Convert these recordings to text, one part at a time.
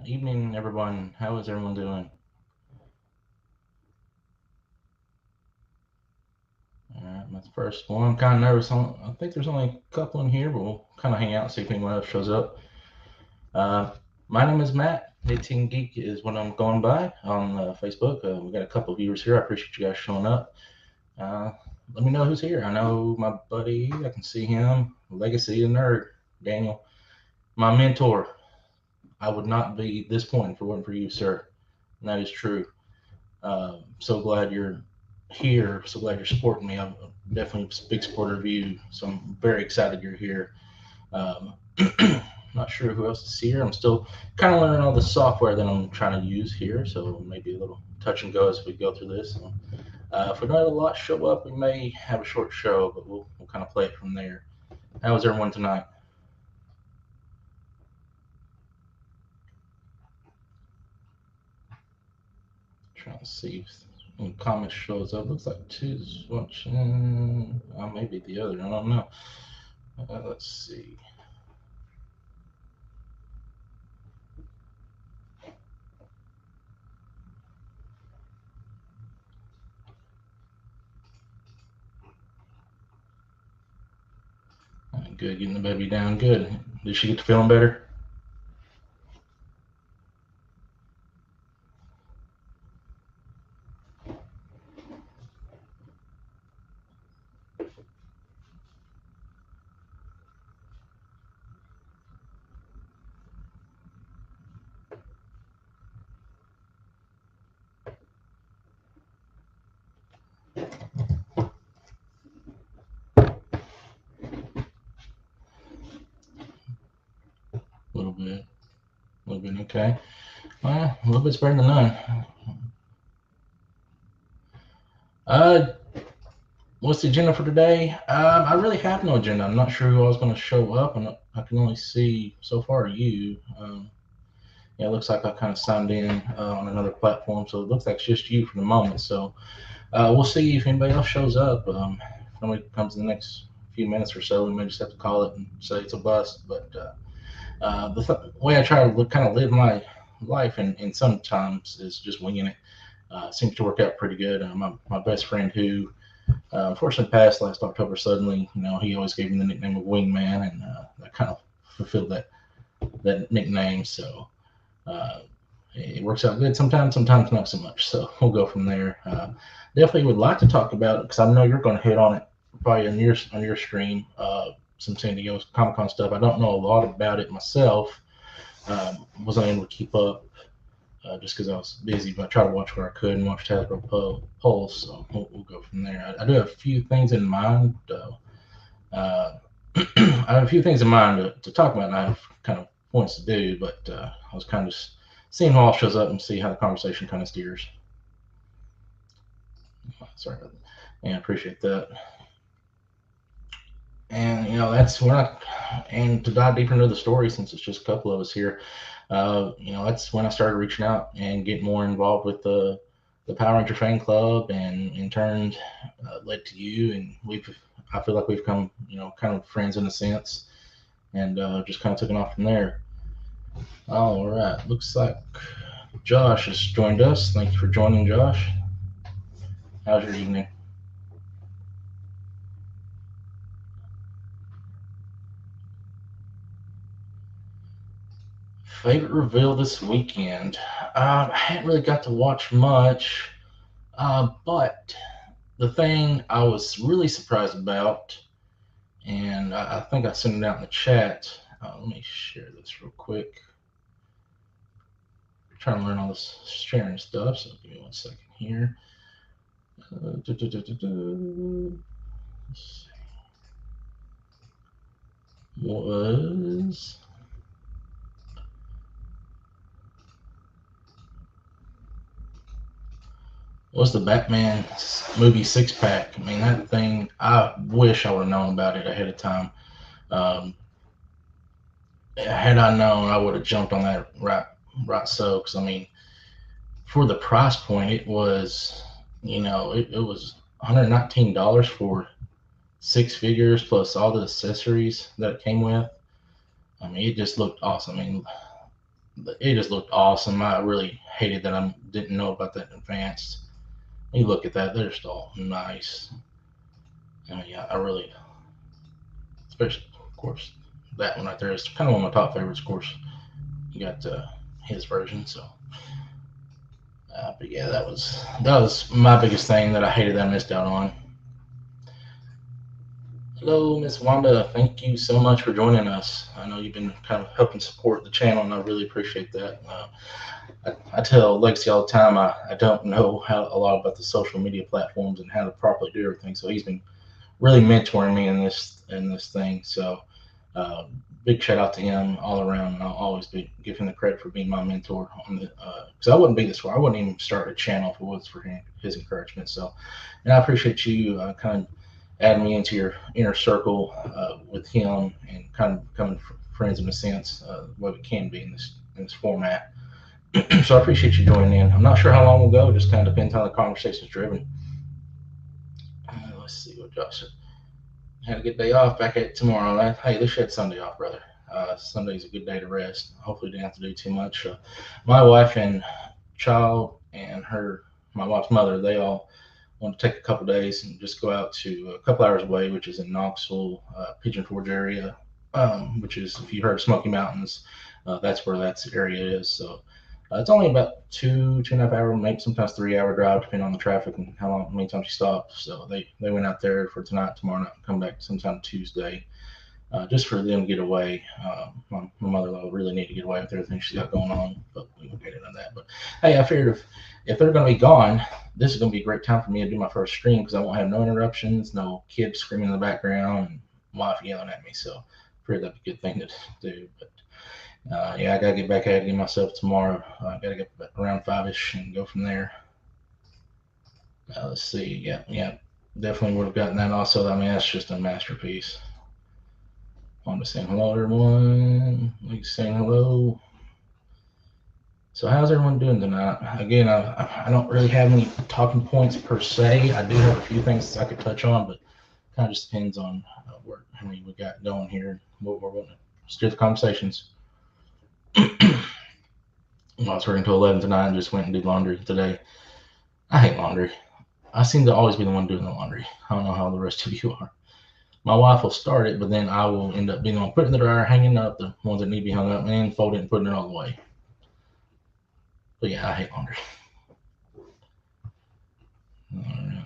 Evening, everyone. How is everyone doing? All right, my first one. I'm kind of nervous. I think there's only a couple in here, but we'll kind of hang out and see if anyone else shows up. Uh, my name is Matt. 18 Geek is what I'm going by on Facebook. We got a couple of viewers here. I appreciate you guys showing up. Uh, Let me know who's here. I know my buddy. I can see him. Legacy the Nerd. Daniel, my mentor. I would not be this point if it wasn't for you, sir. And that is true. So glad you're here. So glad you're supporting me. I'm definitely a big supporter of you. So I'm very excited you're here. Um, Not sure who else is here. I'm still kind of learning all the software that I'm trying to use here. So maybe a little touch and go as we go through this. If we don't have a lot show up, we may have a short show, but we'll kind of play it from there. How is everyone tonight? Trying to see if any comment shows up. Looks like two's watching. Maybe the other. I don't know. Let's see. Good, getting the baby down. Good. Did she get to feeling better? A little bit. A little bit. Okay. Well, a little bit's better than none. Uh, what's the agenda for today? I really have no agenda. I'm not sure who I was going to show up, and I can only see so far you. Yeah, it looks like I kind of signed in on another platform, so it looks like it's just you for the moment. So we'll see if anybody else shows up. If nobody comes in the next few minutes or so, we may just have to call it and say it's a bust. But way I try to kind of live my life, and sometimes is just winging it. Seems to work out pretty good. My best friend, who unfortunately passed last October suddenly, he always gave me the nickname of Wingman, and I kind of fulfilled that nickname. So uh, it works out good sometimes, sometimes not so much. So we'll go from there. Definitely would like to talk about it because I know you're going to hit on it probably on your stream. Some San Diego Comic Con stuff. I don't know a lot about it myself. Wasn't able to keep up just because I was busy, but I tried to watch where I could and watch Hasbro Pulse. So we'll go from there. I do have a few things in mind. I have a few things in mind to talk about, and I have kind of points to do, but I was kind of just seeing who all shows up and see how the conversation kind of steers. Sorry about that. Yeah, I appreciate that. And that's when and to dive deeper into the story, since it's just a couple of us here, that's when I started reaching out and getting more involved with the Power Ranger fan club, and in turn led to you, and I feel like we've come kind of friends in a sense, and just kind of took it off from there. All right, looks like Josh has joined us. Thank you for joining, Josh. How's your evening? Favorite reveal this weekend? I hadn't really got to watch much, but the thing I was really surprised about, and I think I sent it out in the chat. Let me share this real quick. I'm trying to learn all this sharing stuff, so give me 1 second here. Was was the Batman movie 6 pack? I mean, that thing. I wish I would have known about it ahead of time. Um, Had I known, I would have jumped on that right. So, because I mean, for the price point, it was, it was $119 for 6 figures plus all the accessories that it came with. I mean, it just looked awesome. I mean, it just looked awesome. I really hated that I didn't know about that in advance. You look at that; they're just all nice. I mean, yeah, I really, especially of course that one right there is kind of one of my top favorites. Of course, you got his version. So, but yeah, that was my biggest thing that I hated that I missed out on. Hello, Miss Wanda. Thank you so much for joining us. I know you've been kind of helping support the channel, and I really appreciate that. I tell Lexi all the time I don't know how a lot about the social media platforms and how to properly do everything. So he's been really mentoring me in this thing. So uh, big shout out to him all around, and I'll always be give him the credit for being my mentor on the because I wouldn't be this far. I wouldn't even start a channel if it was for his encouragement. So, and I appreciate you kind of adding me into your inner circle with him and kind of becoming friends in a sense, what it can be in this format. So I appreciate you joining in. I'm not sure how long we'll go. It just kind of depends how the conversation's driven. Let's see what Josh said. Had a good day off. Back at it tomorrow. Hey, at least you had Sunday off, brother. Sunday's a good day to rest. Hopefully, you didn't have to do too much. My wife and child and my wife's mother, they all want to take a couple days and just go out to a couple hours away, which is in Knoxville, Pigeon Forge area, which is, if you heard Smoky Mountains, that's where that area is. So it's only about 2.5 hour, maybe sometimes 3 hour drive, depending on the traffic and how many times you stop. So they went out there for tonight, tomorrow night, and come back sometime Tuesday, just for them to get away. My mother-in-law really need to get away with everything she's got going on, but we won't get into that. But hey, I figured if they're going to be gone, this is going to be a great time for me to do my first stream because I won't have no interruptions, no kids screaming in the background, and wife yelling at me. So I figured that'd be a good thing to do. But yeah, I gotta get back at it myself tomorrow. I gotta get around 5ish and go from there. Let's see. Yeah, yeah, definitely would have gotten that. Also, I mean, that's just a masterpiece. Want to say hello, everyone. Like saying hello. So, how's everyone doing tonight? Again, I don't really have any talking points per se. I do have a few things I could touch on, but kind of just depends on how many we got going here, what we're wanting to steer the conversations. I was working until 11 tonight and just went and did laundry today. I hate laundry. I seem to always be the one doing the laundry. I don't know how the rest of you are. My wife will start it, but then I will end up being the one putting the dryer, hanging up the ones that need to be hung up, and folding and putting it all away. But yeah, I hate laundry. All right.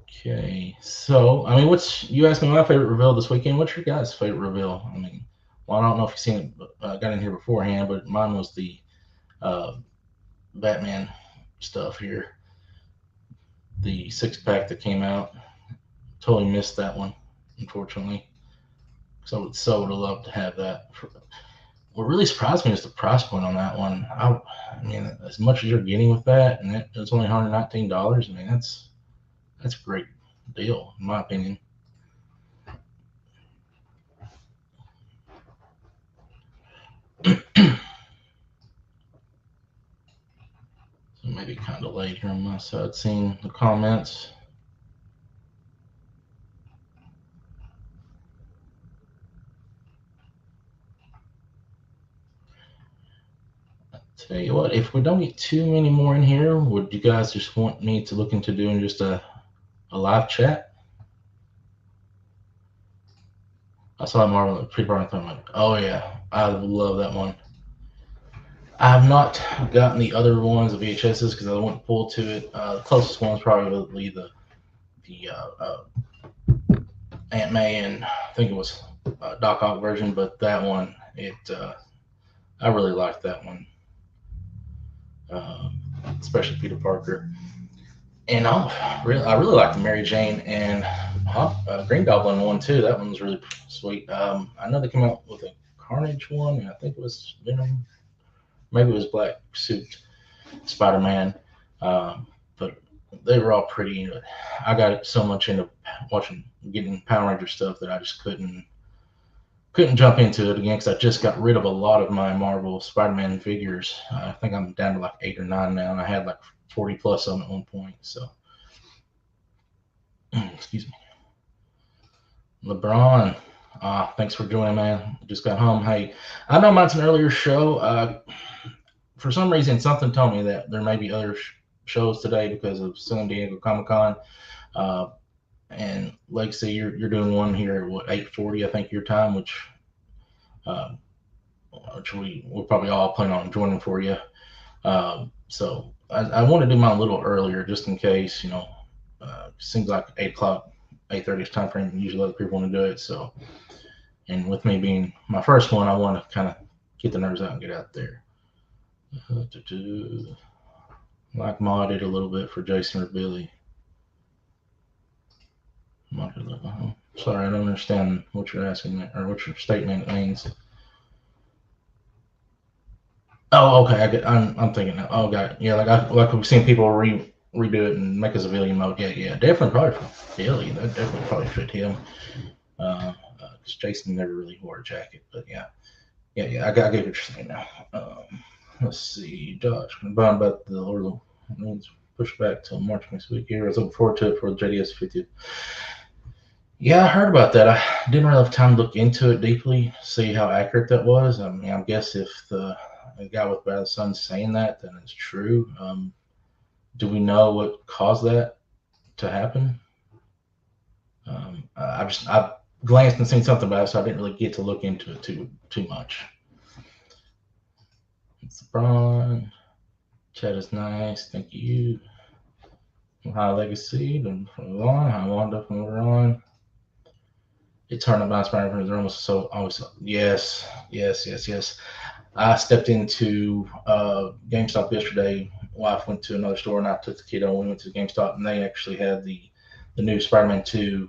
Okay, so I mean, you asked me my favorite reveal this weekend. What's your guys' favorite reveal? I mean, well, I don't know if you've seen it, got in here beforehand, but mine was the uh, Batman stuff here, the 6 pack that came out. Totally missed that one, unfortunately. So would have loved to have that. What really surprised me is the price point on that one. I mean, as much as you're getting with that, and it's only $119. I mean, that's a great deal in my opinion. So maybe kind of late here on my side, seeing the comments. Tell you what, if we don't get too many more in here, would you guys just want me to look into doing just a live chat? I saw Marvel people are like, oh yeah, I love that one. I have not gotten the other ones, the VHSs, because I want to pull to it. The closest one is probably the Aunt May and I think it was Doc Ock version, but that one, I really liked that one, uh, especially Peter Parker. And I really like the Mary Jane and Green Goblin one too. That one's really sweet. I know they came out with a Carnage one, and I think it was Venom. Maybe it was Black Suit Spider Man. But they were all pretty. I got so much into getting Power Ranger stuff that I just couldn't jump into it again because I just got rid of a lot of my Marvel Spider-Man figures. I think I'm down to like 8 or 9 now, and I had like 40 plus of them at one point. So, excuse me. LeBron, Thanks for joining, man. Just got home. Hey, I know mine's an earlier show. For some reason, something told me that there may be other shows today because of San Diego Comic Con. Uh, and Legacy, you're doing one here at what 8:40, I think your time, uh, which we'll probably all plan on joining for you. So I want to do mine a little earlier just in case, seems like 8 o'clock, 8:30 is time frame. Usually other people want to do it. So, and with me being my first one, I want to kind of get the nerves out and get out there. Like modded a little bit for Jason or Billy. Sorry, I don't understand what you're asking or what your statement means. Oh, okay. I'm thinking. Oh, got it. Yeah, like we've seen people redo it and make a civilian mode. Yeah. Definitely probably for Billy. That definitely probably fit him. Because Jason never really wore a jacket, but yeah. I get what you're saying now. Let's see, Josh. Combined about the Lord of the Rings push back till March next week. Here, I was looking forward to it for the JDS 50th. Yeah, I heard about that. I didn't really have time to look into it deeply, see how accurate that was. I mean, I guess if the guy with Bad Son's saying that, then it's true. Do we know what caused that to happen? I glanced and seen something about it, so I didn't really get to look into it too much. It's LeBron. Chat is nice. Thank you. High Legacy. Then from on. High Wanda from on. It's hard not bounce back from the almost so always. Yes. I stepped into GameStop yesterday. Wife went to another store and I took the kiddo. We went to GameStop and they actually had the new Spider-Man 2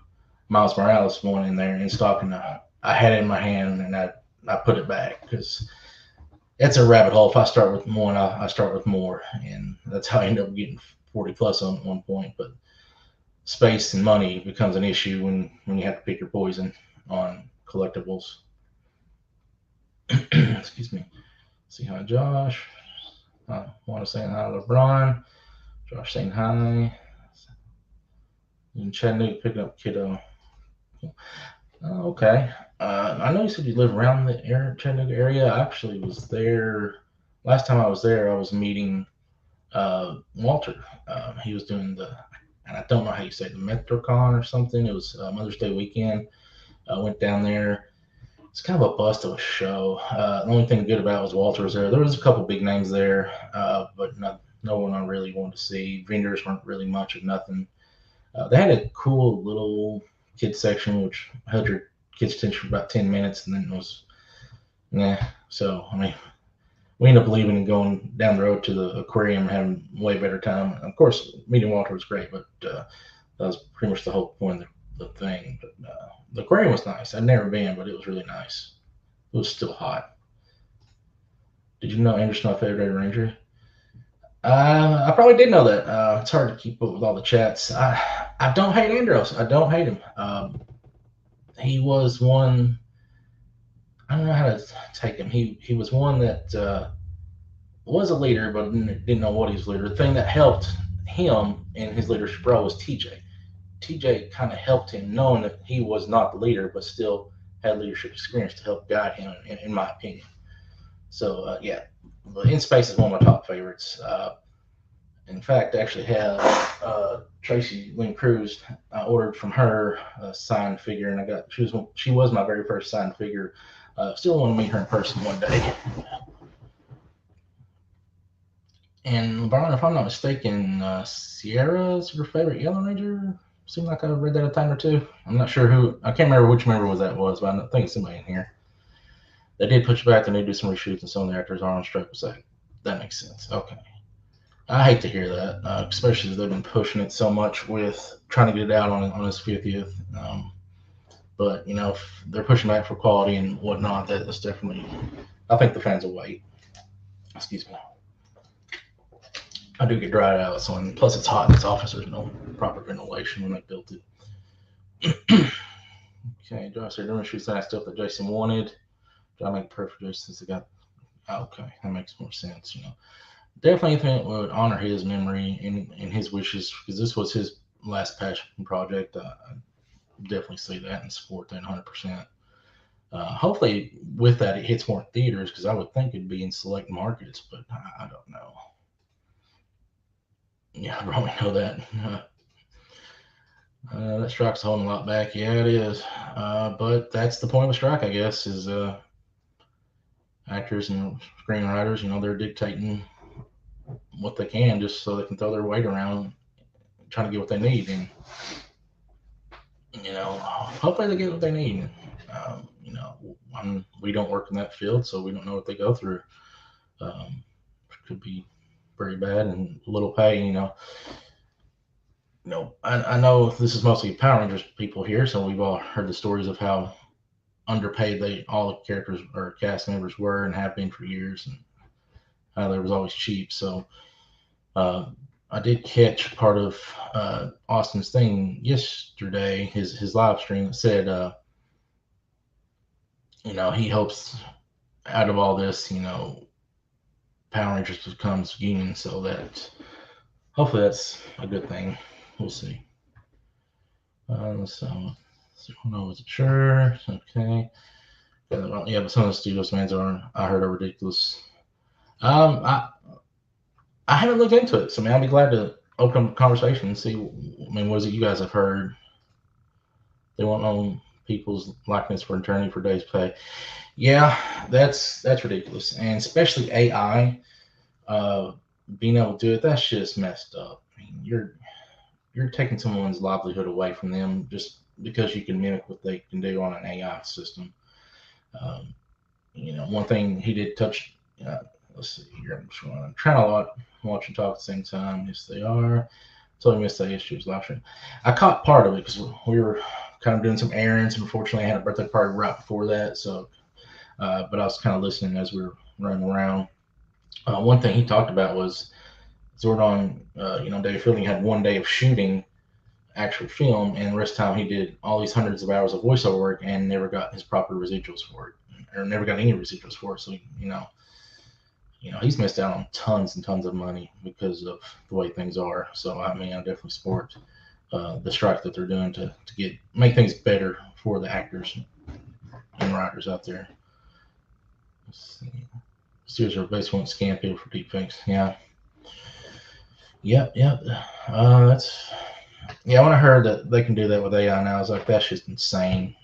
Miles Morales one in there in stock, and I had it in my hand and I put it back because it's a rabbit hole. If I start with one, I start with more, and that's how I end up getting 40 plus on one point. But space and money becomes an issue when you have to pick your poison on collectibles. Excuse me. See hi, Josh. I want to say hi to LeBron. Josh saying hi. In Chattanooga, picking up kiddo. Okay. I know you said you live around the Chattanooga area. I actually was there. Last time I was there, I was meeting Walter. He was doing and I don't know how you say it, the MetroCon or something. It was Mother's Day weekend. I went down there. It's kind of a bust of a show. The only thing good about it was Walter was there. There was a couple big names there, but no one I really wanted to see. Vendors weren't really much of nothing. They had a cool little kids section, which held your kids' attention for about 10 minutes, and then it was, So, I mean, we ended up leaving and going down the road to the aquarium and having way better time. Of course, meeting Walter was great, but that was pretty much the whole point of the thing. But the aquarium was nice. I'd never been, but it was really nice. It was still hot. Did you know Andrew's my favorite Ranger? I probably did know that. It's hard to keep up with all the chats. I don't hate Andros. I don't hate him. He was one. I don't know how to take him. He was one that was a leader, but didn't know what he was leader. The thing that helped him in his leadership role was TJ. TJ kind of helped him, knowing that he was not the leader, but still had leadership experience to help guide him, in my opinion. So In Space is one of my top favorites. In fact, I actually have Tracy Lynn Cruz. I ordered from her a signed figure, and she was my very first signed figure. Still want to meet her in person one day. And Brian, if I'm not mistaken, Sierra is your favorite Yellow Ranger. Seemed like I read that a time or two. I'm not sure who. I can't remember which member that was, but I think it's somebody in here. They did push back. They need to do some reshoots, and some of the actors are on strike. So that makes sense. Okay. I hate to hear that, especially as they've been pushing it so much with trying to get it out on his 50th. But if they're pushing back for quality and whatnot, that's definitely. I think the fans will wait. Excuse me. I do get dried out, so plus it's hot in this office. There's no proper ventilation when I built it. Okay, Josh said, "Don't shoot that stuff that Jason wanted." Do I make perfect Jason since it got? Okay, that makes more sense. Definitely think would honor his memory and his wishes, because this was his last passion project. I definitely see that and support that 100%. Hopefully, with that, it hits more theaters because I would think it'd be in select markets, but I don't know. Yeah, I probably know that. That strike's holding a lot back. Yeah, it is. But that's the point of a strike, I guess, is actors and screenwriters, they're dictating what they can just so they can throw their weight around trying to get what they need. And, hopefully they get what they need. We don't work in that field, so we don't know what they go through. Could be very bad and little pay, I know this is mostly Power Rangers people here, so we've all heard the stories of how underpaid all the characters or cast members were and have been for years, and how they was always cheap. So I did catch part of Austin's thing yesterday, his live stream that said, he hopes out of all this, Power Rangers becomes union, so that hopefully that's a good thing. We'll see. So no, was it sure? Okay. Yeah, but some of the studios fans I heard are ridiculous. I haven't looked into it, so I'll be glad to open up a conversation and see. What is it you guys have heard? They won't own people's likeness for eternity for days pay. Yeah, that's ridiculous, and especially AI being able to do it. That's just messed up. You're taking someone's livelihood away from them just because you can mimic what they can do on an AI system. Um, one thing he did touch. Let's see here. I'm trying to watch and talk at the same time. Yes, they are. So I missed that issues live stream. I caught part of it because we were kind of doing some errands, and unfortunately, I had a birthday party right before that. So, but I was kind of listening as we were running around. One thing he talked about was Zordon. Dave Fielding had one day of shooting actual film, and the rest of the time he did all these hundreds of hours of voiceover work and never got his proper residuals for it, or never got any residuals for it. So he's missed out on tons and tons of money because of the way things are. So I definitely support the strike that they're doing to make things better for the actors and writers out there. Let's see. Studios are basically want scam people for deep fakes. Yeah. Yep. That's. Yeah, when I heard that they can do that with AI now, I was like, that's just insane.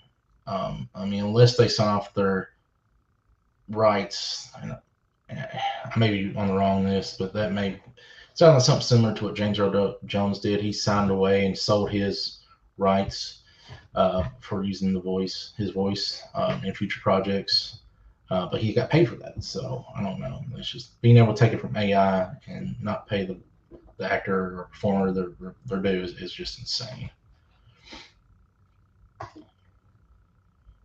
Unless they sign off their rights, I may be on the wrong list, but that may sound like something similar to what James Earl Jones did. He signed away and sold his rights for using his voice in future projects, but he got paid for that. So I don't know. It's just being able to take it from AI and not pay the actor or performer their dues is just insane. I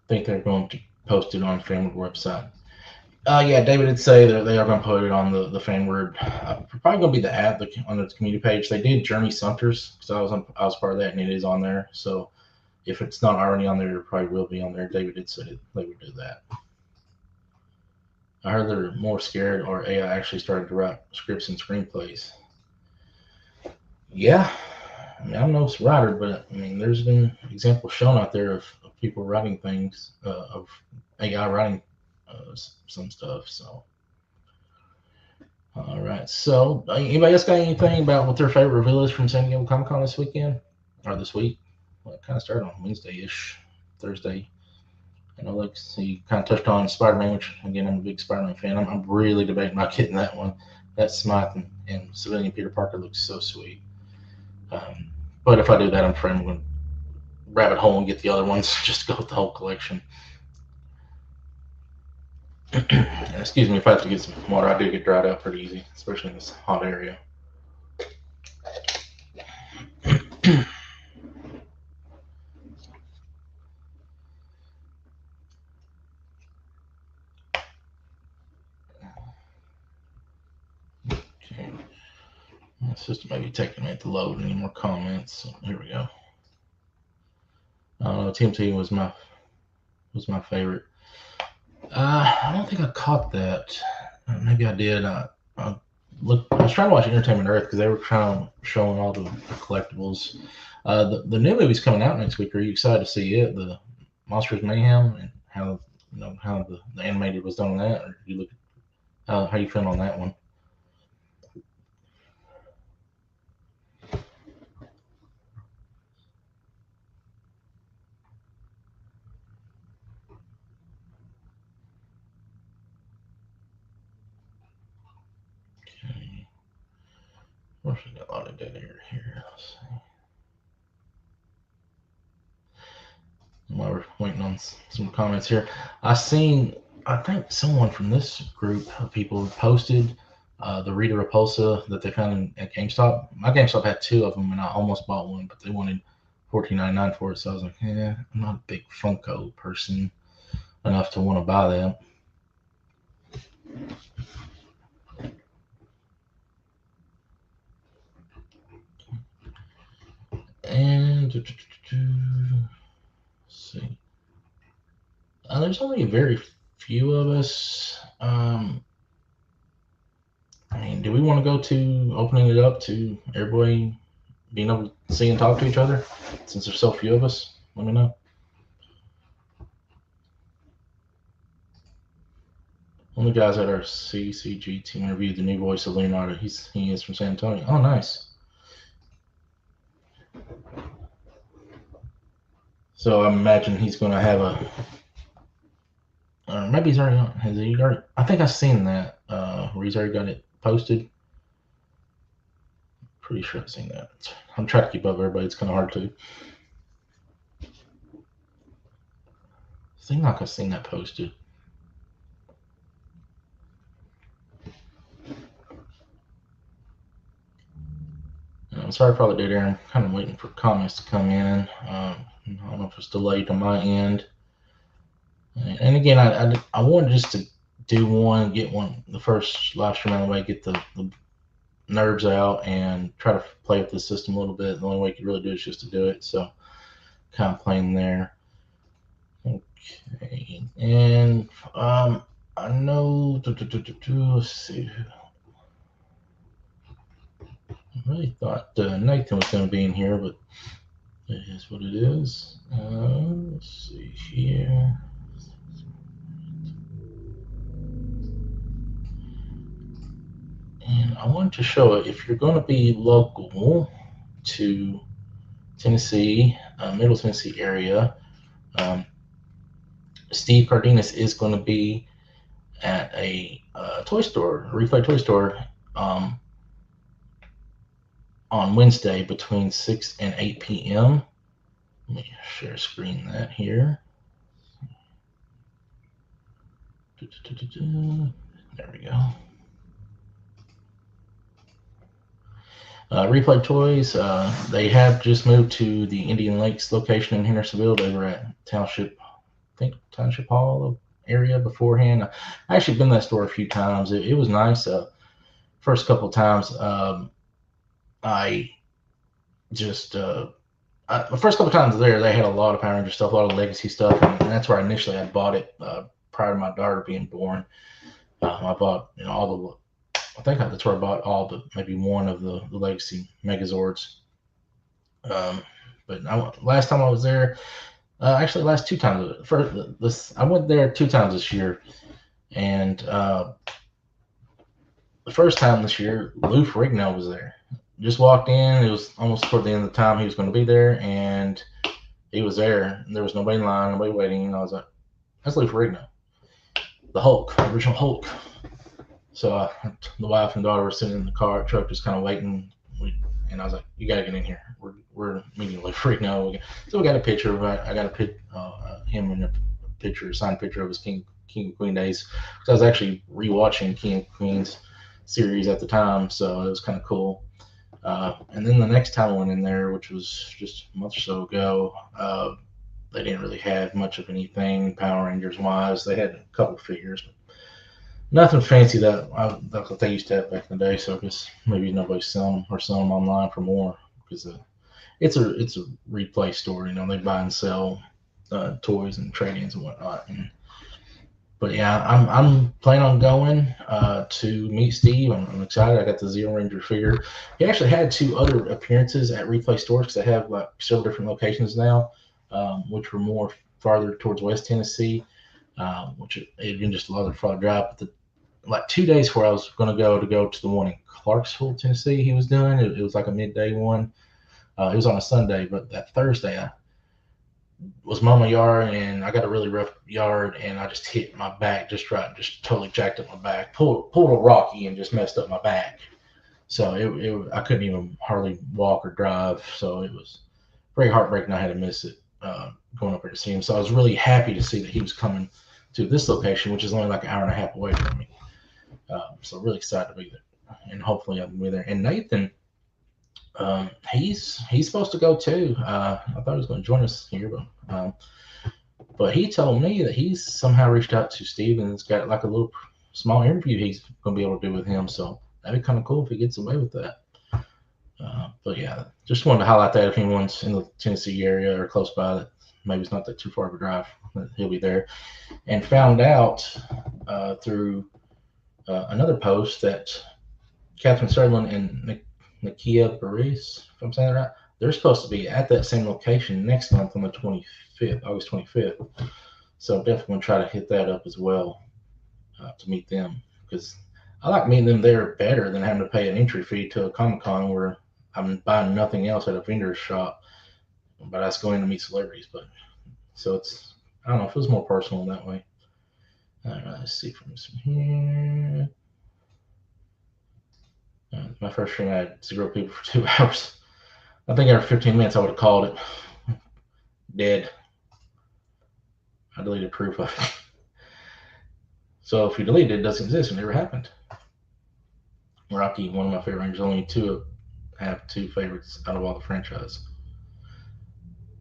think they're going to post it on the Fanword website. Yeah, David did say that they are going to put it on the Fanword. Probably going to be the app on the community page. They did Journey Sunters, so I was part of that, and it is on there. So if it's not already on there, it probably will be on there. David did say they would do that. I heard they're more scared, or AI actually started to write scripts and screenplays. Yeah, I'm no writer, but there's been examples shown out there of people writing things, of AI writing some stuff. So, all right. So, anybody else got anything about what their favorite reveal is from San Diego Comic Con this weekend or this week? Well, it kind of started on Wednesday-ish, Thursday. Like he kind of touched on Spider-Man, which again I'm a big Spider-Man fan. I'm really debating about getting that one. That Smythe and civilian Peter Parker looks so sweet. But if I do that, I'm afraid I'm going to rabbit hole and get the other ones just to go with the whole collection. Excuse me if I have to get some water. I do get dried out pretty easy, especially in this hot area. Okay. My system may be taking a minute to load any more comments. So here we go. TMT was my favorite. I don't think I caught that. Maybe I did. I was trying to watch Entertainment Earth because they were showing all the collectibles. The new movie's coming out next week. Are you excited to see it? The Monsters Mayhem, and how you know how the animated was done on that, or you look how you feeling on that one? Okay. Of course, we got a lot of dead air here. Let's see. While we're waiting on some comments here, I seen, I think someone from this group of people posted the Rita Repulsa that they found at GameStop. My GameStop had two of them, and I almost bought one, but they wanted $14.99 for it. So I was like, yeah, I'm not a big Funko person enough to want to buy them. And let's see, there's only very few of us. I mean, do we want to go to opening it up to everybody being able to see and talk to each other? Since there's so few of us, let me know. One of the guys at our CCG team interviewed the new voice of Leonardo. He is from San Antonio. Oh, nice. So I imagine he's going to have a, or maybe he's already on. Has he already? I think I've seen that where he's already got it posted. Pretty sure I've seen that. I'm trying to keep up with everybody. It's kind of hard to. Seems like I've seen that posted. I'm sorry for all the dead air. I'm kind of waiting for comments to come in. I don't know if it's delayed on my end. And again, I wanted just to do one, get one, the first live stream out of the way, get the nerves out, and try to play with the system a little bit. The only way you can really do it is just to do it. So, kind of playing there. Okay, and I know. Let's see. I really thought Nathan was going to be in here, but it is what it is. Let's see here. And I wanted to show it. If you're going to be local to Tennessee, Middle Tennessee area, Steve Cardenas is going to be at a toy store, a Replay toy store, on Wednesday between 6 and 8 p.m. Let me share screen that here. There we go. Replay Toys, they have just moved to the Indian Lakes location in Hendersonville. They were at Township, I think Township Hall area beforehand. I actually been to that store a few times. It was nice. First couple of times, I just the first couple of times there, they had a lot of Power Ranger stuff, a lot of legacy stuff, and that's where initially I bought it prior to my daughter being born. I bought all the. I think that's where I bought all but maybe one of the legacy Megazords. But last time I was there, actually last two times. I went there two times this year, and the first time this year, Lou Ferrigno was there. Just walked in. It was almost toward the end of the time he was going to be there, and he was there. There was nobody in line, nobody waiting. And I was like, "That's Lou Ferrigno, the Hulk, the original Hulk." So the wife and daughter were sitting in the truck, just kind of waiting. And I was like, "You gotta get in here. We're meeting Lou Ferrigno." So we got a picture of it. I got him in a picture, a signed picture of his King of Queen days. Because I was actually rewatching King of Queens series at the time, so it was kind of cool. And then the next time I went in there, which was just a month or so ago, they didn't really have much of anything Power Rangers wise. They had a couple figures, but nothing fancy that what they used to have back in the day. So I guess maybe nobody's selling them or selling them online for more because it's a replay store. They buy and sell toys and trade-ins and whatnot. But yeah, I'm planning on going to meet Steve. I'm excited. I got the Zero Ranger figure. He actually had two other appearances at Replay stores because they have like several different locations now, which were more farther towards West Tennessee. which it had been just a lot of far drive. But like 2 days before I was going to go to the one in Clarksville, Tennessee, he was doing it. Was like a midday one. It was on a Sunday, but that Thursday I was mowing my yard and I got a really rough yard and I just hit my back just right, just totally jacked up my back, pulled a Rocky and just messed up my back. So I couldn't even hardly walk or drive. So it was very heartbreaking. I had to miss it going up there to see him. So I was really happy to see that he was coming to this location, which is only like an hour and a half away from me. So really excited to be there, and hopefully I can be there. And Nathan, he's supposed to go too. I thought he was going to join us here, but he told me that he's somehow reached out to Steve and has got like a little small interview he's going to be able to do with him. So that'd be kind of cool if he gets away with that. But yeah, just wanted to highlight that if anyone's in the Tennessee area or close by, that maybe it's not that too far of a drive, that he'll be there. And found out through another post that Catherine Sutherland and Nakia Paris, if I'm saying that right, they're supposed to be at that same location next month on the 25th, August 25th. So definitely want to try to hit that up as well to meet them, because I like meeting them there better than having to pay an entry fee to a Comic Con where I'm buying nothing else at a vendor's shop, but I was going to meet celebrities. But so I don't know, it feels more personal in that way. All right, let's see from this one here. My first stream, I had 0 people for 2 hours. I think after 15 minutes, I would have called it dead. I deleted proof of it. So if you delete it, it doesn't exist. It never happened. Rocky, one of my favorite Rangers. Only have 2 favorites out of all the franchise.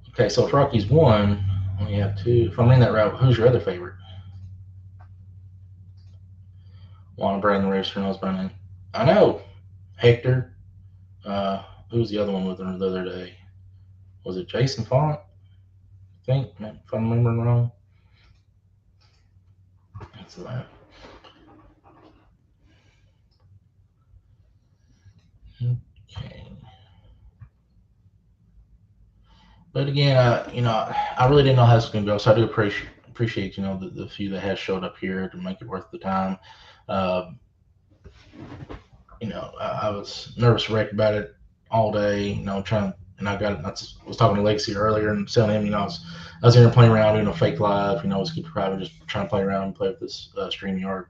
Okay, so if Rocky's 1, only have 2. If I'm in that route, who's your other favorite? Wanna bring the racer knows by name. I know. Hector. Who was the other one with her the other day? Was it Jason Font? I think, if I'm remembering wrong. That's that. Okay. But again, I really didn't know how this was going to go, so I do appreciate the few that has showed up here to make it worth the time. Uh, I was nervous wreck about it all day. Trying, and I was talking to Legacy earlier and telling him, I was in there playing around doing a fake live. Was keep private, just trying to play around and play with this StreamYard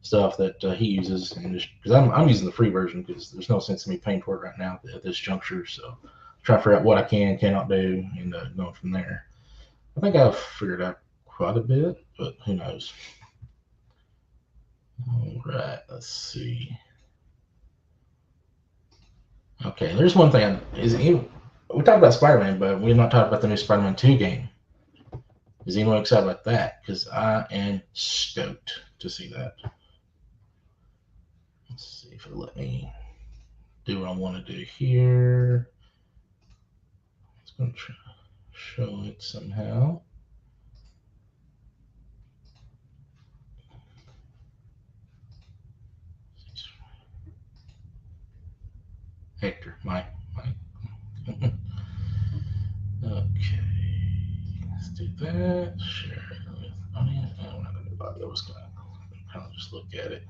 stuff that he uses, and just because I'm using the free version because there's no sense in me paying for it right now at this juncture. So try to figure out what I cannot do, and going from there. I think I've figured out quite a bit, but who knows? All right, let's see. Okay, there's one thing. We talked about Spider-Man, but we've not talked about the new Spider-Man 2 game. Is anyone excited about that? Because I am stoked to see that. Let's see if it'll let me do what I want to do here. It's going to show it somehow. Hector, Mike. Okay, let's do that. Share with audience. I'm not going to do audio. I was going to kind of just look at it.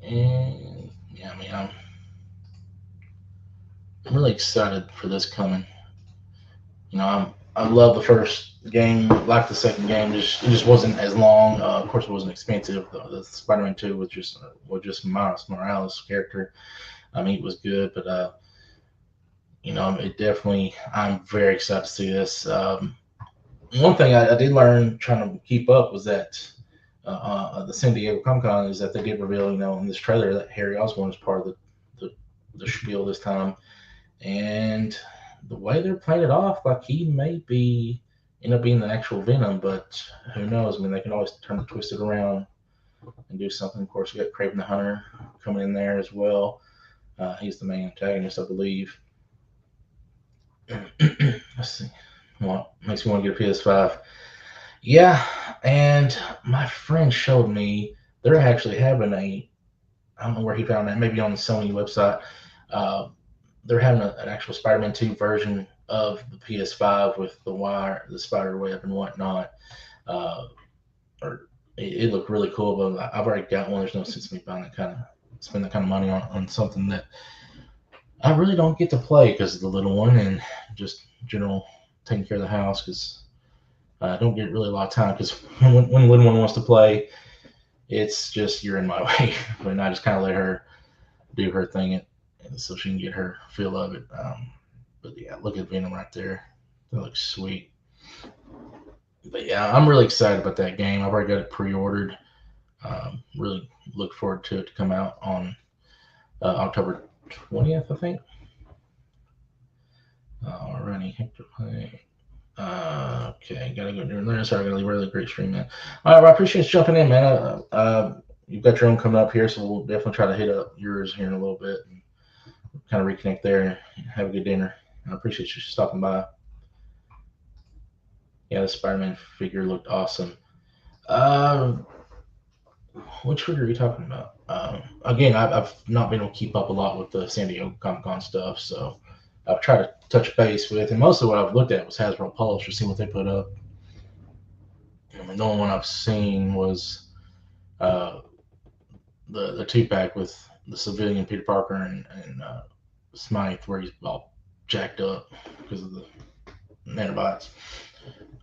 And yeah, I'm really excited for this coming. I love the first game, like the second game. It just wasn't as long. Of course, it wasn't expensive. The Spider-Man 2 was just Miles Morales character. It was good, but it definitely. I'm very excited to see this. One thing I did learn trying to keep up was that the San Diego Comic Con is that they did reveal, in this trailer that Harry Osborn is part of the spiel this time, and the way they're playing it off, like he may end up being the actual Venom, but who knows? They can always twist it around and do something. Of course, we got Kraven the Hunter coming in there as well. He's the main antagonist, I believe. Let's see. What makes me want to get a PS5? Yeah, and my friend showed me they're actually having I don't know where he found that, maybe on the Sony website. They're having an actual Spider-Man 2 version of the PS5 with the wire, the spider web, and whatnot. uh, or it looked really cool. But I've already got one. There's no sense in me buying that kind of spend that kind of money on something that I really don't get to play because of the little one and just general taking care of the house because I don't get really a lot of time because when the little one wants to play, it's just you're in my way. And I just kind of let her do her thing and so she can get her feel of it. But yeah, look at Venom right there. That looks sweet. But yeah, I'm really excited about that game. I've already got it pre-ordered. Really look forward to it to come out on October 20th, I think. Alrighty, Hector play. Okay, gotta go during there. Sorry, I gotta leave really great stream, man. All right, well, I appreciate you jumping in, man. You've got your own coming up here, so we'll definitely try to hit up yours here in a little bit and kind of reconnect there and have a good dinner. I appreciate you stopping by. Yeah, the Spider-Man figure looked awesome. Uh, which figure are you talking about? Again, I've not been able to keep up a lot with the San Diego Comic Con stuff, so I've tried to touch base with, and most of what I've looked at was Hasbro Pulse to see what they put up. I mean, the only one I've seen was uh, the two pack with the civilian Peter Parker and Smythe, where he's all jacked up because of the nanobots.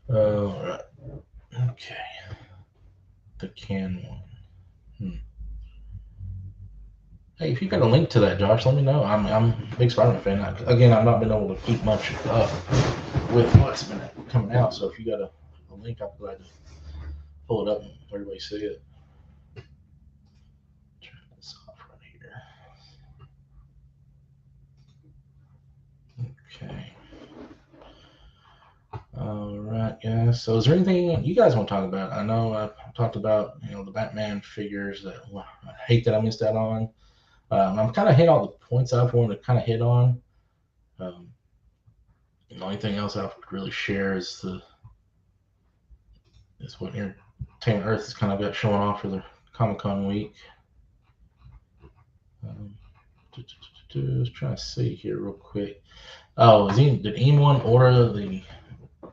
Right. Okay. The can one. Hey, if you got a link to that, Josh, let me know. I'm a big Spider-Man fan. Again, I've not been able to keep much up with what's been coming out. So if you got a link, I'm glad to pull it up and everybody see it. Turn this off right here. Okay. All right, guys. So is there anything you guys want to talk about? I know I've talked about the Batman figures that I hate that I missed out on. I'm kind of hit all the points I've wanted to kind of hit on. Um, the only thing else I would really share is what Entertainment Earth has kind of got showing off for the Comic Con week. Um, just trying to see here real quick. Oh, did anyone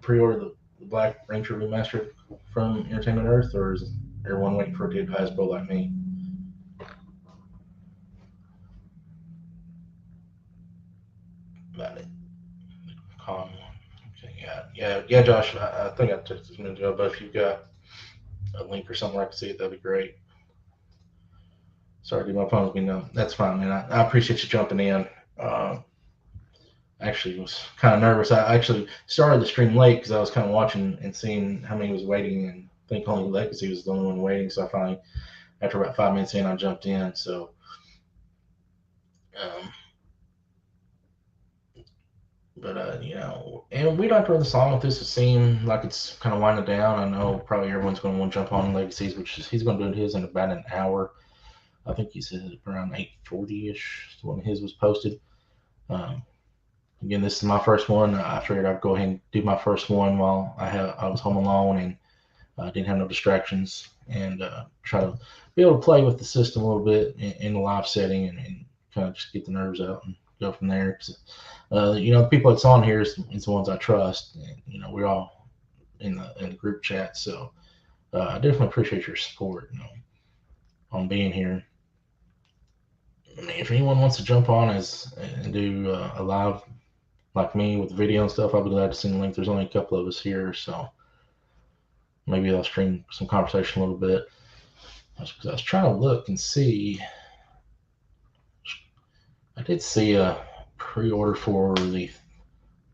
pre-order the Black Ranger remastered from Entertainment Earth, or is everyone waiting for it to hit Hasbro like me? About it. Con one. Okay, yeah, Josh. I think I took this a minute ago, but if you've got a link or something where I can see it, that'd be great. Sorry, dude, my phone's been no. That's fine, man. I appreciate you jumping in. Actually was kind of nervous. I actually started the stream late because I was kind of watching and seeing how many was waiting, and I think only Legacy was the only one waiting. So I finally, after about 5 minutes in, I jumped in. So, um, but and we don't have to run the song with this. It seems like it's kind of winding down. I know probably everyone's going to want to jump on Legacies, which he's going to do his in about an hour. I think he said around 8:40ish when his was posted. Um, Again, this is my first one. I figured I'd go ahead and do my first one while I was home alone and didn't have no distractions, and try to be able to play with the system a little bit in the live setting and kind of just get the nerves out and go from there. The people that's on here is the ones I trust. And, we're all in the group chat, so I definitely appreciate your support on being here. I mean, if anyone wants to jump on and do a live like me with the video and stuff, I'll be glad to send a link. There's only a couple of us here, so maybe I'll stream some conversation a little bit. I was trying to look and see. I did see a pre-order for the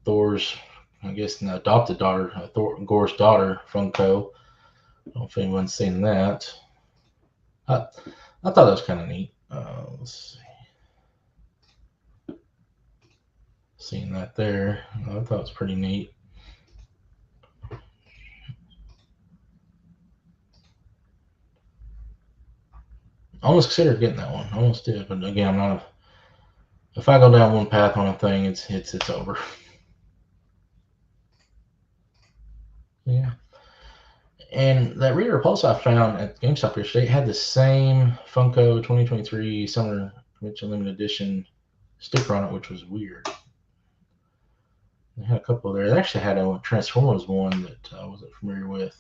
Thor's, I guess, an adopted daughter, Gore's daughter Funko. I don't know if anyone's seen that. I thought that was kind of neat. Let's see. Seeing that there, I thought it was pretty neat. I almost considered getting that one. I almost did, but again, I'm not. If I go down one path on a thing, it's over. Yeah. And that Reader Pulse I found at GameStop yesterday had the same Funko 2023 Summer Convention Limited Edition sticker on it, which was weird. They had a couple there. They actually had a Transformers one that I wasn't familiar with.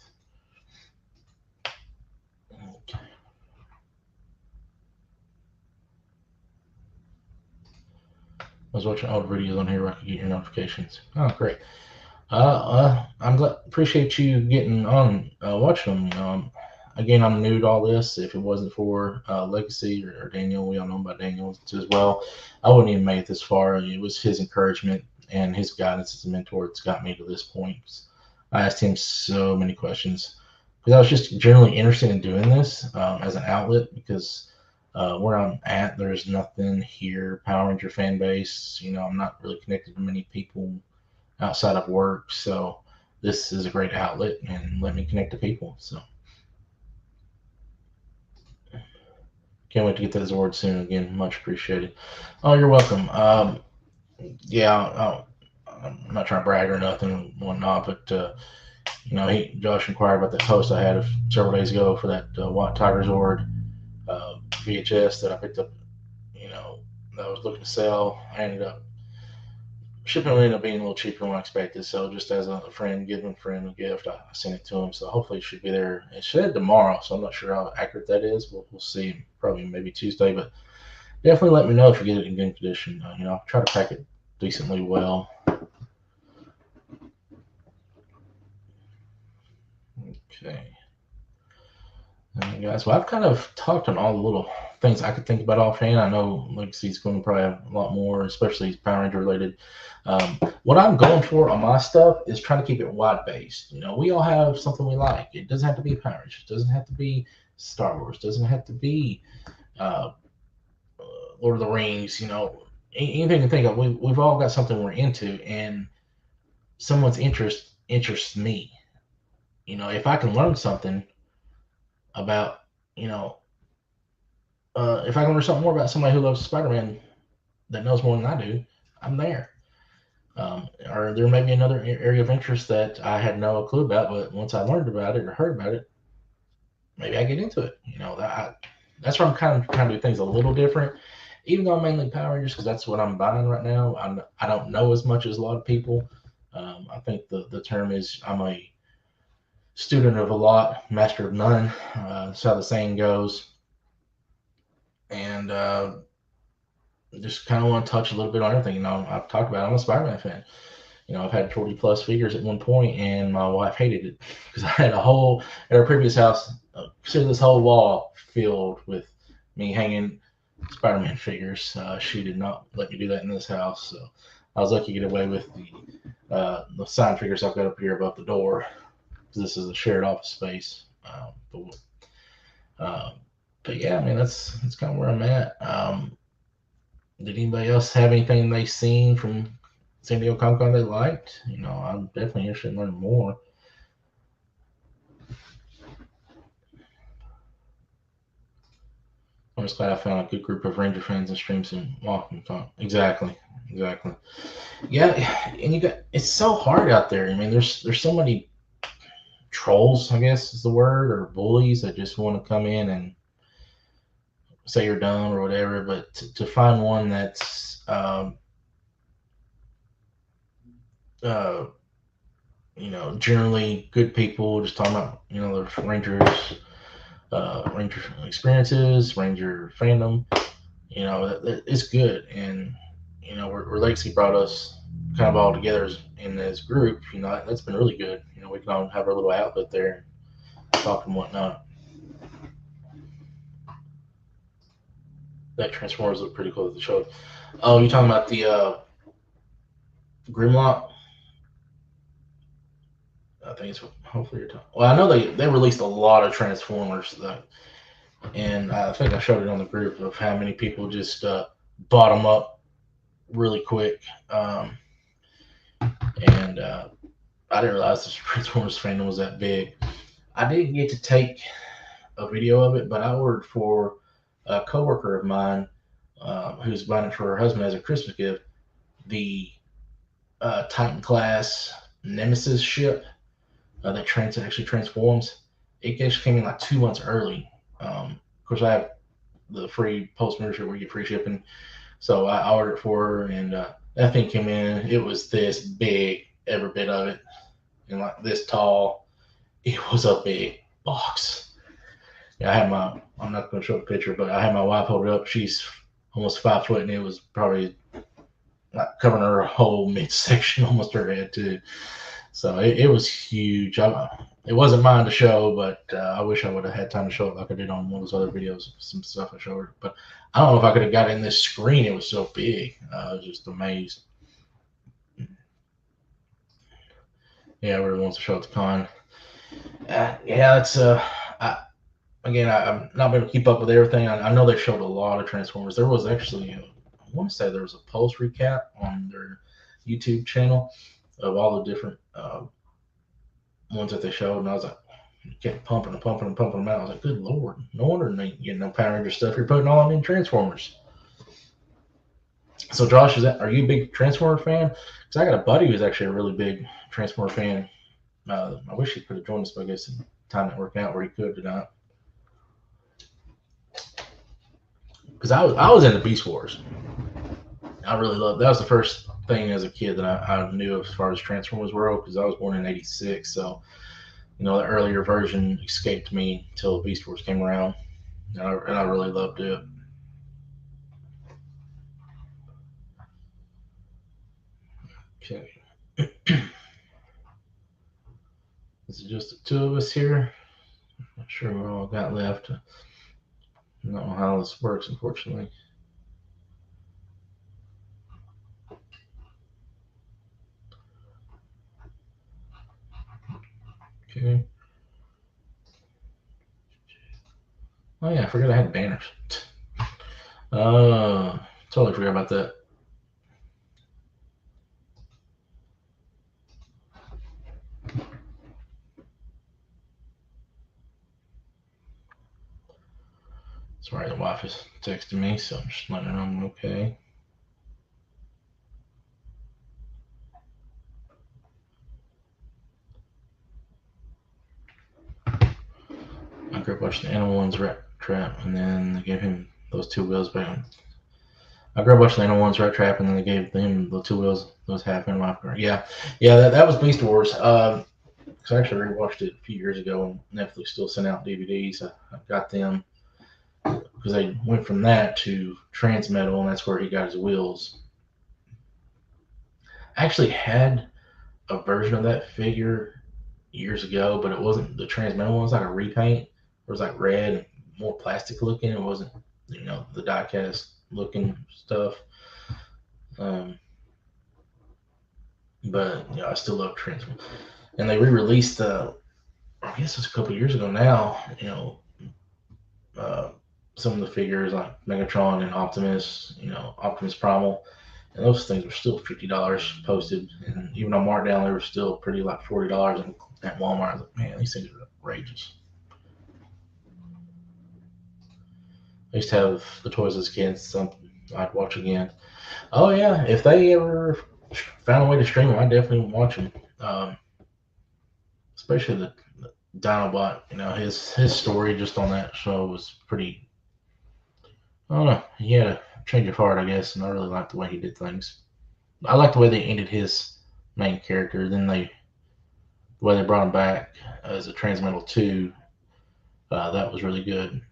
was watching old videos on here where I could get your notifications. Oh, great. I'm glad. Appreciate you getting on watching them. Again, I'm new to all this. If it wasn't for Legacy or Daniel, we all know about Daniel as well. I wouldn't even make it this far. It was his encouragement and his guidance as a mentor that's got me to this point. I asked him so many questions because I was just generally interested in doing this as an outlet because where I'm at, there's nothing here. Power Ranger fan base. I'm not really connected to many people outside of work. So this is a great outlet and let me connect to people. So can't wait to get to this award soon. Again, much appreciated. Oh, you're welcome. Yeah, I'm not trying to brag or nothing and whatnot, but Josh inquired about that post I had several days ago for that White Tiger Zord VHS that I picked up. That I was looking to sell. I ended up shipping ended up being a little cheaper than I expected. So just as a friend giving a friend a gift, I sent it to him. So hopefully it should be there. It said tomorrow, so I'm not sure how accurate that is. We'll see. Probably maybe Tuesday, but definitely let me know if you get it in good condition. I'll try to pack it decently well. Okay. Guys, well, I've kind of talked on all the little things I could think about offhand. I know Legacy's going to probably have a lot more, especially Power Ranger related. What I'm going for on my stuff is trying to keep it wide based. We all have something we like. It doesn't have to be Power Rangers. It doesn't have to be Star Wars. It doesn't have to be uh, Lord of the Rings. Anything you think of. We've all got something we're into, and someone's interest interests me. If I can learn something about, you know, if I can learn something more about somebody who loves Spider-Man that knows more than I do, I'm there. Or there may be another area of interest that I had no clue about, but once I learned about it or heard about it, maybe I get into it. That's where I'm kind of trying to do things a little different. Even though I'm mainly Power Rangers because that's what I'm buying right now, I don't know as much as a lot of people. I think the term is I'm a student of a lot, master of none. That's how the saying goes. And just kind of want to touch a little bit on everything. I've talked about I'm a Spider-Man fan. I've had 40 plus figures at one point, and my wife hated it because I had at our previous house, consider this whole wall filled with me hanging Spider-Man figures. She did not let me do that in this house, so I was lucky to get away with the sign figures I've got up here above the door because this is a shared office space. Uh, but yeah, I mean that's kind of where I'm at. Did anybody else have anything they seen from San Diego Comic Con they liked? I'm definitely interested in learning more. I'm just glad I found a good group of Ranger fans and streams and walking talk. Exactly. Yeah, and it's so hard out there. I mean, there's so many trolls, I guess is the word, or bullies that just want to come in and say you're dumb or whatever. But to find one that's uh, generally good people, just talking about the Rangers, Ranger experiences, Ranger fandom. It's good, and where Legacy brought us kind of all together in this group. That's been really good. We can all have our little outlet there, talk and whatnot. That Transformers look pretty cool at the show. Oh, you talking about the Grimlock? I think it's hopefully you're talking. Well, I know they released a lot of Transformers though, and I think I showed it on the group of how many people just bought them up really quick. And I didn't realize the Transformers fandom was that big. I didn't get to take a video of it, but I ordered for a coworker of mine who's buying it for her husband as a Christmas gift the Titan class Nemesis ship that actually transforms. It actually came in like 2 months early. Of course, I have the free post membership where you get free shipping, so I ordered it for her, and that thing came in. It was this big, every bit of it, and like this tall. It was a big box. Yeah, I'm not going to show a picture, but I had my wife hold it up. She's almost 5 foot, and it was probably covering her whole midsection, almost her head too. So it was huge. It wasn't mine to show, but I wish I would have had time to show it like I did on one of those other videos. Some stuff I showed her, but I don't know if I could have got in this screen. It was so big. I was just amazed. Yeah, everyone wants to show at the con. Yeah, it's I, again, I'm not able to keep up with everything. I know they showed a lot of Transformers. There was actually, I want to say there was a Pulse recap on their YouTube channel of all the different ones that they showed, and I was like, kept pumping and pumping and pumping them out. I was like, good lord, no wonder they ain't getting no Power Ranger stuff. You're putting all in Transformers. So, Josh, are you a big Transformer fan? Because I got a buddy who's actually a really big Transformer fan. I wish he could have joined us, but I guess the time didn't work out where he could tonight. Because I was into Beast Wars. I really loved that. Was the first thing as a kid that I knew as far as Transformers world, because I was born in '86. So, the earlier version escaped me until Beast Wars came around, and I really loved it. Okay. This is just the two of us here. Not sure what all got left. I don't know how this works, unfortunately. Okay. Oh yeah, I forgot I had banners. Totally forgot about that. Sorry, the wife is texting me, so I'm just letting her know I'm okay. My grip watched the animal one's rat trap, and then they gave him those two wheels back. I grew up watching the animal one's rat trap, and then they gave him the two wheels, those half in my car. Yeah, that was Beast Wars. Cause I actually rewatched it a few years ago, and Netflix still sent out DVDs. I got them because they went from that to Transmetal, and that's where he got his wheels. I actually had a version of that figure years ago, but it wasn't the Transmetal one. It was like a repaint. It was like red and more plastic looking. It wasn't, the diecast looking stuff. But I still love Transmetal. And they re-released I guess it's a couple years ago now. Some of the figures like Megatron and Optimus. Optimus Primal. And those things were still $50 posted, and even on markdown, they were still pretty like $40 at Walmart. I was like, man, these things are outrageous. I used to have the toys as a kid, something I'd watch again. Oh yeah, if they ever found a way to stream them, I'd definitely watch them. Especially the Dinobot. His story just on that show was pretty. I don't know. He had a change of heart, I guess, and I really liked the way he did things. I like the way they ended his main character. Then the way they brought him back as a Transmetal 2, that was really good.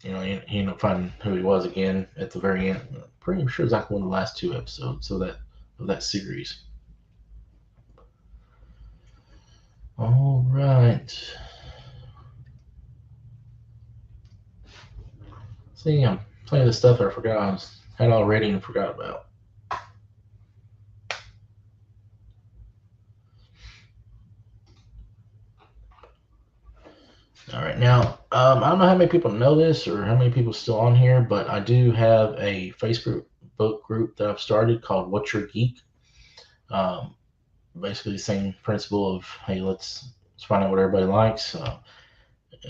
He ended up finding who he was again at the very end. Pretty sure it's like one of the last two episodes of that series. All right. See, I'm playing the stuff I forgot I had already and forgot about. All right, now I don't know how many people know this or how many people still on here, but I do have a Facebook group that I've started called "What's Your Geek." Basically, the same principle of hey, let's find out what everybody likes.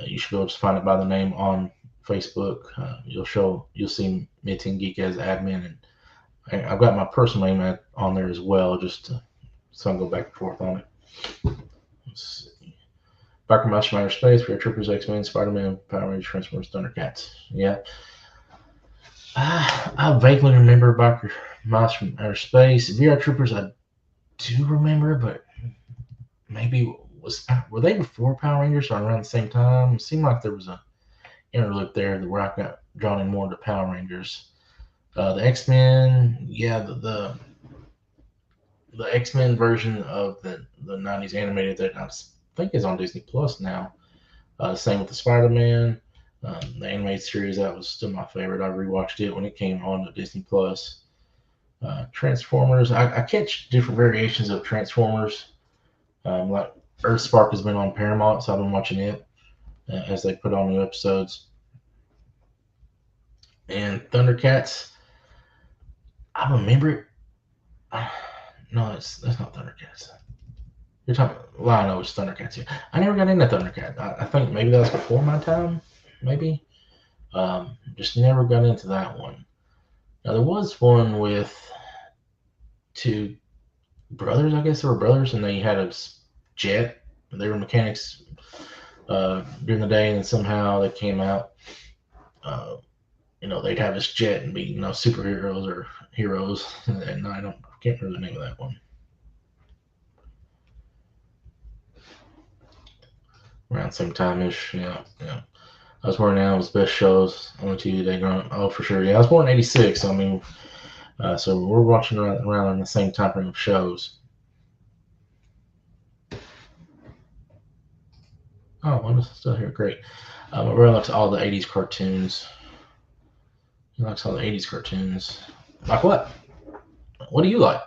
You should be able to find it by the name on Facebook. You'll see Mid-10 Geek as admin, and I've got my personal name on there as well, just so I can go back and forth on it. Let's see. Biker Mice from Outer Space, VR Troopers, X-Men, Spider-Man, Power Rangers, Transformers, Thundercats. Yeah. I vaguely remember Biker Mice from Outer Space. VR Troopers, I do remember, but maybe were they before Power Rangers or around the same time? It seemed like there was a interlude there where I got drawn in more to Power Rangers. The X-Men, yeah, the the X-Men version of the 90s animated that I think is on Disney Plus now. Same with the Spider-Man. The animated series, that was still my favorite. I rewatched it when it came on to Disney Plus. Transformers, I catch different variations of Transformers. Like Earthspark has been on Paramount, so I've been watching it as they put on new episodes. And Thundercats, I remember it. No, that's not Thundercats. You're talking. Well, I know it's Thundercats here. I never got into Thundercats. I think maybe that was before my time. Maybe. Just never got into that one. Now there was one with two brothers. I guess they were brothers, and they had a jet. They were mechanics during the day, and then somehow they came out. Uh, they'd have this jet and be superheroes or heroes. And I can't remember the name of that one. Around the same time ish, yeah, yeah. I was born now was best shows on the TV today growing up. Oh, for sure. Yeah, I was born in '86. So, I mean, so we're watching around in the same time frame of shows. Oh, I'm still here. Great. My brother likes all the '80s cartoons. He likes all the '80s cartoons. Like what? What do you like?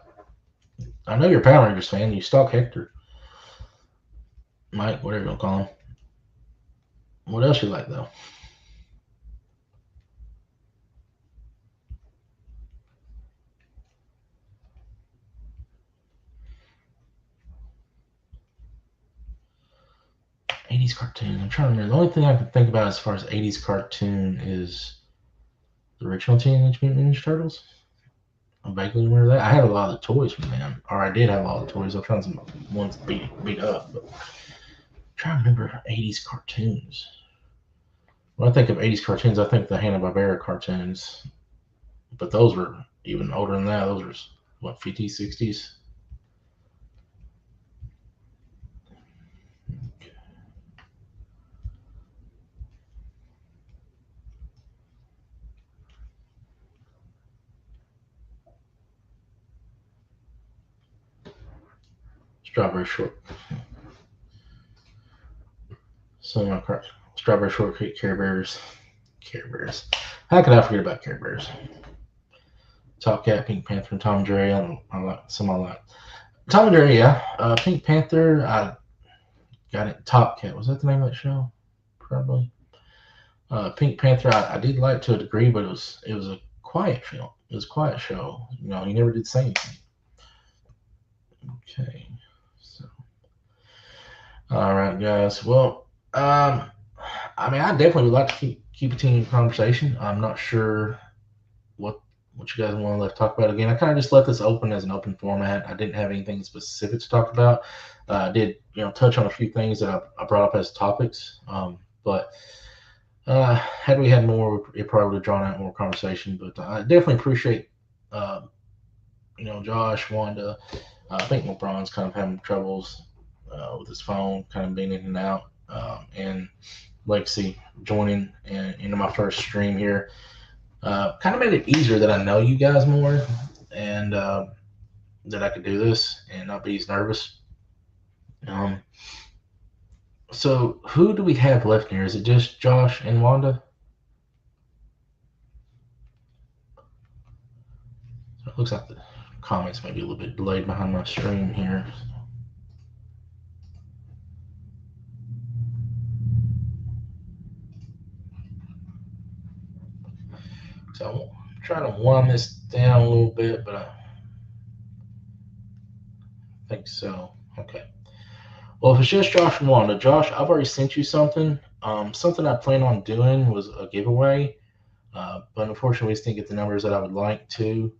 I know you're a Power Rangers fan. You stalk Hector, Mike, whatever you want to call him. What else you like though? '80s cartoon. I'm trying to remember. The only thing I can think about as far as '80s cartoon is the original Teenage Mutant Ninja Turtles. I vaguely remember that. I had a lot of the toys from them, or I did have a lot of the toys. I found some ones beat up, but I'm trying to remember '80s cartoons. When I think of '80s cartoons, I think the Hanna-Barbera cartoons, but those were even older than that. Those were what, '50s, '60s. Strawberry short, some of my strawberry shortcake, Care Bears, Care Bears. How could I forget about Care Bears? Top Cat, Pink Panther, and Tom and Jerry. I like some. I like Tom and Jerry. Yeah, Pink Panther. I got it. Top Cat, was that the name of that show? Probably. Pink Panther. I did like to a degree, but it was a quiet film. It was a quiet show. He never did say anything. Okay. So, all right, guys. Well, I mean, I definitely would like to keep a team conversation. I'm not sure what you guys want to talk about again. I kind of just left this open as an open format. I didn't have anything specific to talk about. I did touch on a few things that I brought up as topics, but had we had more, it probably would have drawn out more conversation. But I definitely appreciate Josh, Wanda. I think LeBron's kind of having troubles with his phone, kind of being in and out, and Lexi joining into my first stream here. Kind of made it easier that I know you guys more, and that I could do this and not be as nervous. So who do we have left here? Is it just Josh and Wanda? So it looks like the comments may be a little bit delayed behind my stream here. So I'm trying to wind this down a little bit, but I think so. Okay. Well, if it's just Josh and Wanda, Josh, I've already sent you something. Something I plan on doing was a giveaway, but unfortunately, we just didn't get the numbers that I would like to.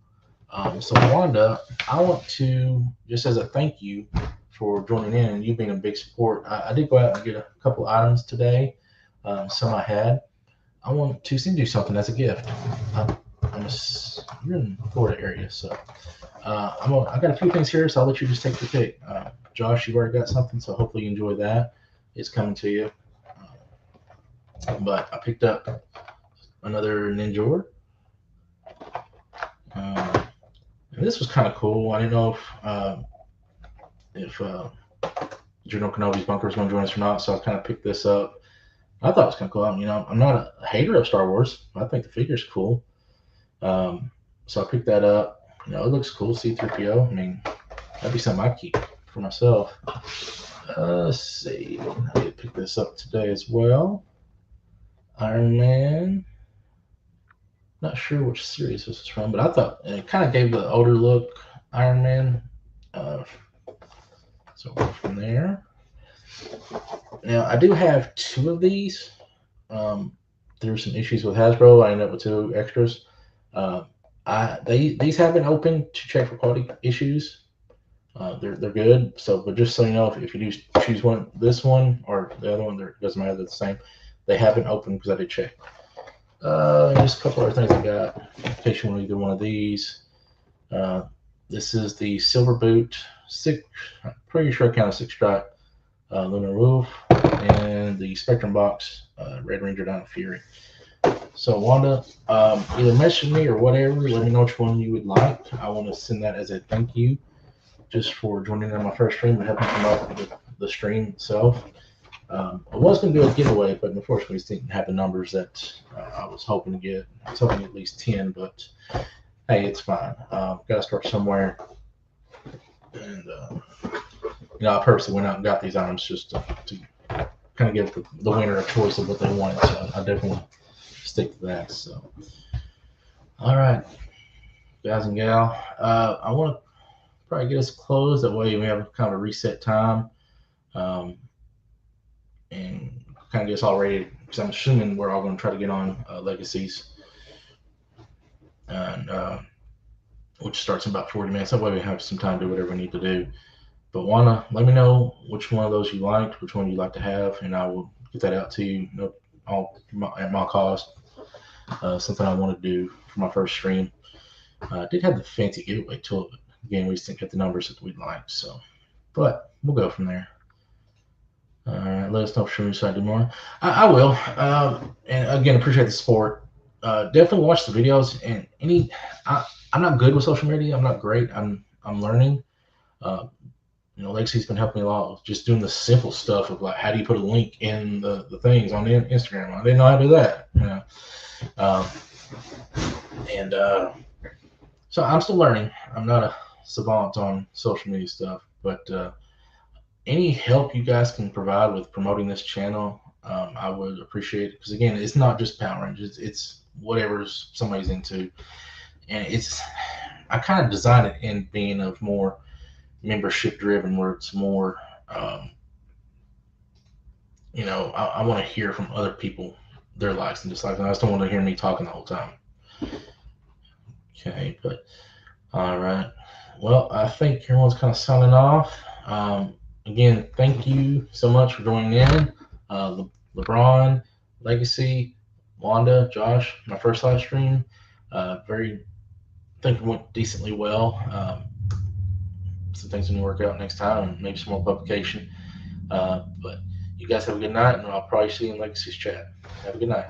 So Wanda, I want to, just as a thank you for joining in and you being a big support, I did go out and get a couple items today. Some I had. I want to send you something as a gift. You're in the Florida area, so I got a few things here, so I'll let you just take your pick. Josh, you've already got something, so hopefully you enjoy that. It's coming to you. But I picked up another Ninja. And this was kind of cool. I didn't know if General Kenobi's bunker was going to join us or not, so I kind of picked this up. I thought it was kind of cool. I'm not a hater of Star Wars. I think the figure's cool. So I picked that up. It looks cool. C-3PO. I mean, that'd be something I'd keep for myself. Let's see. I did pick this up today as well. Iron Man. Not sure which series this is from, but I thought it kind of gave the older look Iron Man. So from there. Now I do have two of these. There were some issues with Hasbro. I ended up with two extras. These have been open to check for quality issues. They're good. So, but just so you know, if you do choose this one or the other one, it doesn't matter. They're the same. They have been open because I did check. Just a couple other things I got in case you want either one of these. This is the Silver Boot I'm pretty sure I counted 6-stripe Lunar Wolf, and the Spectrum Box Red Ranger Dino Fury. So Wanda, either message me or whatever. Let me know which one you would like. I want to send that as a thank you, just for joining on my first stream and helping promote the stream itself. I was going to do a giveaway, but unfortunately, it didn't have the numbers that I was hoping to get. I was hoping at least 10, but hey, it's fine. Got to start somewhere. And I purposely went out and got these items just to kind of give the winner a choice of what they wanted. So I definitely stick to that. So, all right, guys and gal, I want to probably get us closed. That way we have kind of a reset time, and kind of get us all ready. Because I'm assuming we're all going to try to get on Legacies, and which starts in about 40 minutes. That way we have some time to do whatever we need to do. But Wanda, let me know which one of those you liked, which one you'd like to have, and I will get that out to you all at my cost. Something I want to do for my first stream. I did have the fancy giveaway tool, but again, we just didn't get the numbers that we'd like. So, but we'll go from there. All right, let us know if you decide to do more. I will. And again, appreciate the support. Definitely watch the videos. And I'm not good with social media. I'm not great. I'm learning. Lexi's been helping me a lot with just doing the simple stuff of like how do you put a link in the things on Instagram. I didn't know how to do that. So I'm still learning. I'm not a savant on social media stuff, but any help you guys can provide with promoting this channel, I would appreciate it. Because again, it's not just Power Rangers; it's whatever somebody's into, and I kind of designed it in being of more membership driven, where it's more, I want to hear from other people, their likes and dislikes. I just don't want to hear me talking the whole time. Okay, but all right. Well, I think everyone's kind of signing off. Again, thank you so much for joining in. LeBron, Legacy, Wanda, Josh, my first live stream. I think it went decently well. Some things going to work out next time, and maybe some more publication. But you guys have a good night, and I'll probably see you in Legacy's chat. Have a good night.